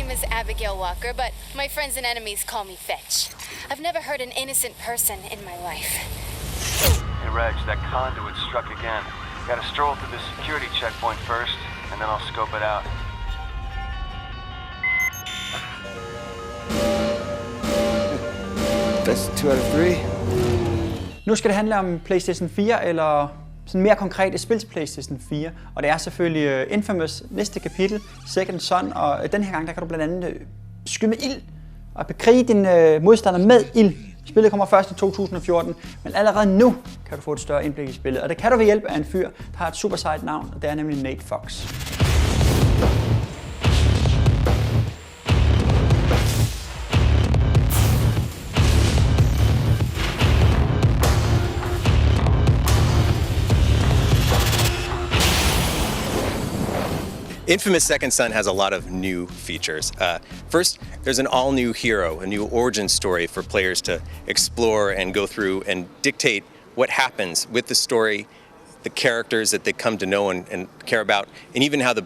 name is Abigail Walker, but my friends and enemies call me Fetch. I've never hurt an innocent person in my life. Hey Reg, that conduit struck again. Gotta stroll through the security checkpoint first, and then I'll scope it out. That's 2 out of 3. Nu skal det handle om PlayStation 4, eller sådan mere konkret et spil til PlayStation 4. Og det er selvfølgelig InFamous næste kapitel, Second Son. Og den her gang, der kan du blandt andet skyde med ild og bekrige din modstander med ild. Spillet kommer først i 2014, men allerede nu kan du få et større indblik i spillet. Og det kan du ved hjælp af en fyr, der har et super sejt navn, og det er nemlig Nate Fox. InFamous Second Son has a lot of new features. First, there's an all-new hero, a new origin story for players to explore and go through and dictate what happens with the story, the characters that they come to know and care about, and even how the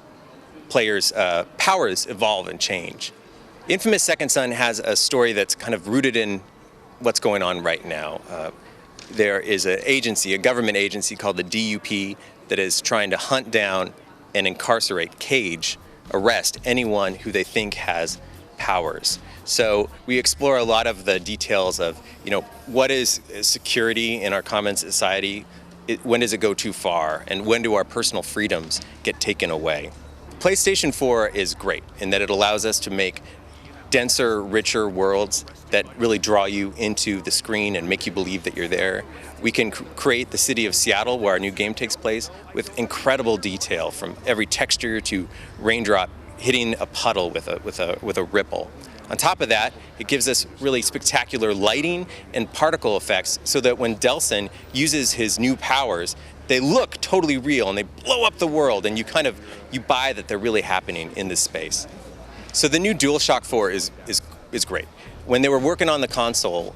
players' powers evolve and change. InFamous Second Son has a story that's kind of rooted in what's going on right now. There is an agency, a government agency called the DUP, that is trying to hunt down and incarcerate, cage, arrest anyone who they think has powers. So we explore a lot of the details of, what is security in our common society? When does it go too far? And when do our personal freedoms get taken away? PlayStation 4 is great in that it allows us to make denser, richer worlds that really draw you into the screen and make you believe that you're there. We can create the city of Seattle, where our new game takes place, with incredible detail, from every texture to raindrop hitting a puddle with a ripple. On top of that, it gives us really spectacular lighting and particle effects, so that when Delson uses his new powers, they look totally real and they blow up the world, and you buy that they're really happening in this space. So the new DualShock 4 is great. When they were working on the console,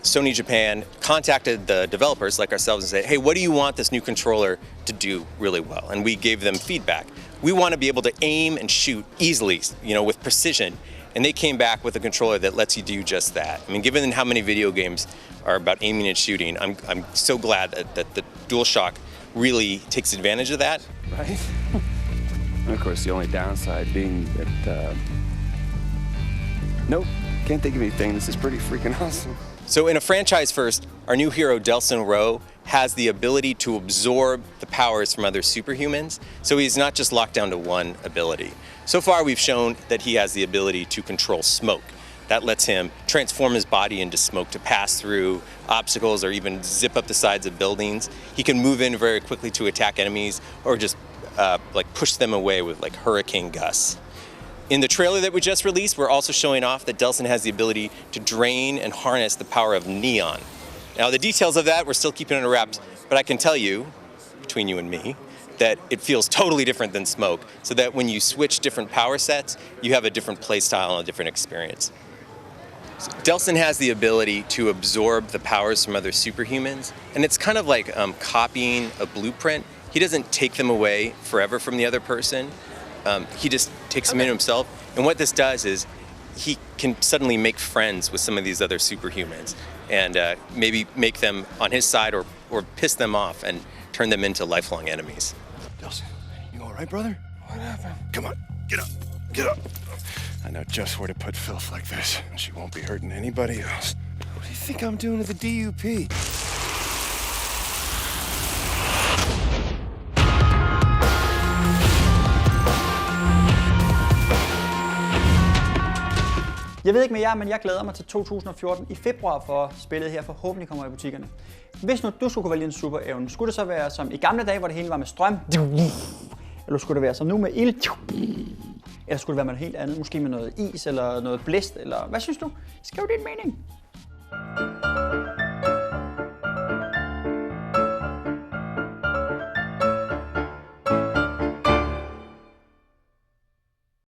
Sony Japan contacted the developers like ourselves and said, hey, what do you want this new controller to do really well? And we gave them feedback. We want to be able to aim and shoot easily, with precision. And they came back with a controller that lets you do just that. I mean, given how many video games are about aiming and shooting, I'm so glad that the DualShock really takes advantage of that. Right? And of course, the only downside being that, nope, can't think of anything. This is pretty freaking awesome. So in a franchise first, our new hero, Delson Rowe, has the ability to absorb the powers from other superhumans, so he's not just locked down to one ability. So far, we've shown that he has the ability to control smoke. That lets him transform his body into smoke to pass through obstacles or even zip up the sides of buildings. He can move in very quickly to attack enemies, or just push them away with hurricane gusts. In the trailer that we just released, we're also showing off that Delson has the ability to drain and harness the power of neon. Now, the details of that, we're still keeping under wraps, but I can tell you, between you and me, that it feels totally different than smoke, so that when you switch different power sets, you have a different play style and a different experience. So Delson has the ability to absorb the powers from other superhumans, and it's kind of like copying a blueprint. He doesn't take them away forever from the other person. He just takes them into himself. And what this does is he can suddenly make friends with some of these other superhumans and maybe make them on his side or piss them off and turn them into lifelong enemies. Delson, you all right, brother? What happened? Come on, get up, get up. I know just where to put filth like this, and she won't be hurting anybody else. What do you think I'm doing to the DUP? Jeg ved ikke med jer, men jeg glæder mig til 2014 i februar, for spillet her forhåbentlig kommer i butikkerne. Hvis nu du skulle kunne vælge en superevne, skulle det så være som i gamle dage, hvor det hele var med strøm? Eller skulle det være som nu med ild? Eller skulle det være med noget helt andet? Måske med noget is eller noget blæst? Eller hvad synes du? Skriv din mening!